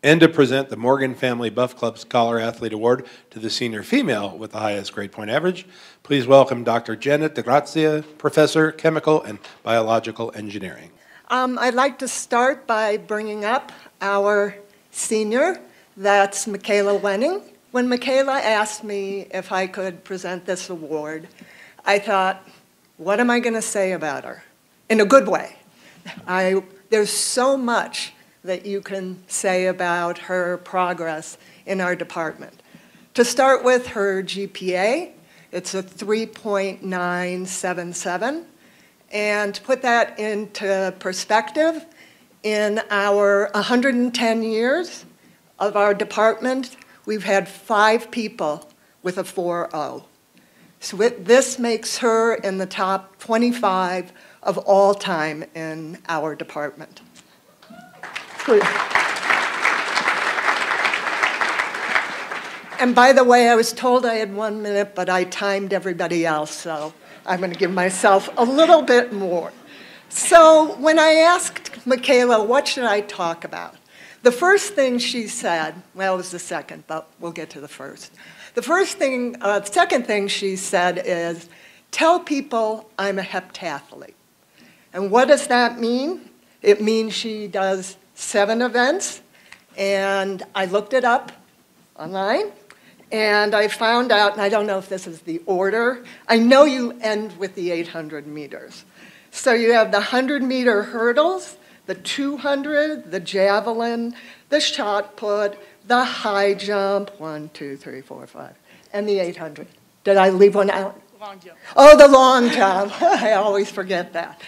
and to present the Morgan Family Buff Club Scholar Athlete Award to the senior female with the highest grade point average. Please welcome Dr. Janet DeGrazia, Professor, Chemical and Biological Engineering. I'd like to start by bringing up our senior, that's Michaela Wenning. When Michaela asked me if I could present this award, I thought, what am I going to say about her? In a good way. There's so much that you can say about her progress in our department. To start with, her GPA, it's a 3.977. And to put that into perspective, in our 110 years of our department, we've had 5 people with a 4.0. So this makes her in the top 25 of all time in our department. And by the way, I was told I had 1 minute, but I timed everybody else, so I'm going to give myself a little bit more. So when I asked Michaela, what should I talk about? The first thing she said, well, it was the second, but we'll get to the first. The second thing she said is, tell people I'm a heptathlete. And what does that mean? It means she does 7 events, and I looked it up online, and I found out, and I don't know if this is the order, I know you end with the 800 meters. So you have the 100-meter hurdles, the 200, the javelin, the shot put, the high jump, 1, 2, 3, 4, 5, and the 800. Did I leave one out? Long jump. Oh, the long jump. I always forget that.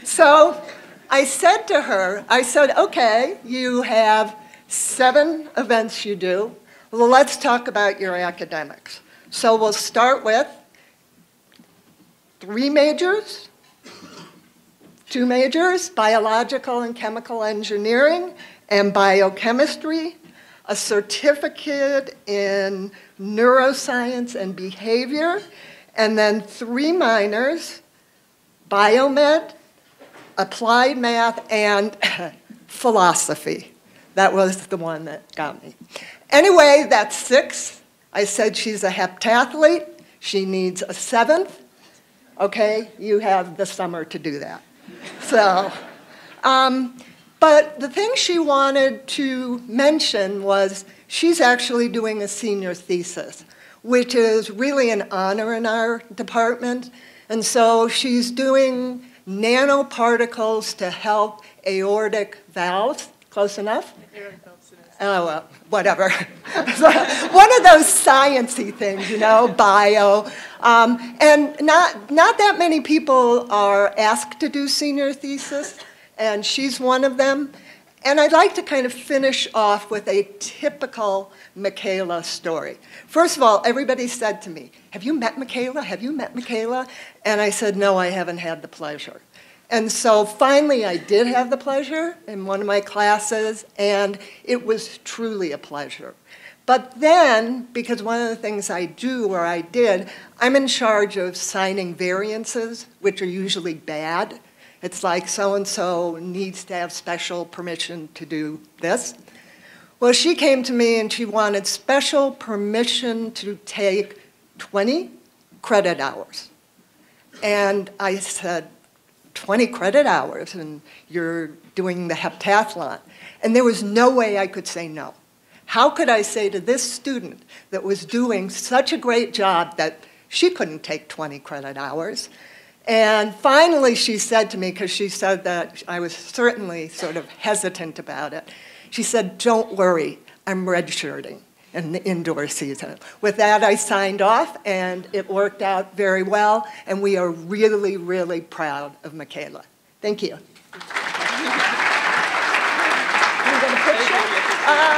So I said to her, okay, you have 7 events you do. Well, let's talk about your academics. So we'll start with 3 majors, 2 majors, biological and chemical engineering and biochemistry, a certificate in neuroscience and behavior, and then 3 minors, biomed, applied math, and philosophy. That was the one that got me. Anyway, that's 6. I said she's a heptathlete. She needs a 7th. Okay, you have the summer to do that. So, but the thing she wanted to mention was she's actually doing a senior thesis, which is really an honor in our department. And so she's doing nanoparticles to help aortic valves. Close enough? Oh, well, whatever. One of those science-y things, you know, bio. And not that many people are asked to do senior thesis, and she's one of them. And I'd like to kind of finish off with a typical Michaela story. First of all, everybody said to me, have you met Michaela? Have you met Michaela? And I said, no, I haven't had the pleasure. And so finally I did have the pleasure in one of my classes, and it was truly a pleasure. But then, because one of the things I do, or I did, I'm in charge of signing variances, which are usually bad. It's like so-and-so needs to have special permission to do this. Well, she came to me and she wanted special permission to take 20 credit hours. And I said, 20 credit hours, and you're doing the heptathlon. And there was no way I could say no. How could I say to this student that was doing such a great job that she couldn't take 20 credit hours? And finally she said to me, because she said that I was certainly sort of hesitant about it, she said, don't worry, I'm redshirting in the indoor season. With that, I signed off, and it worked out very well, and we are really, really proud of Michaela. Thank you. Can we get a picture?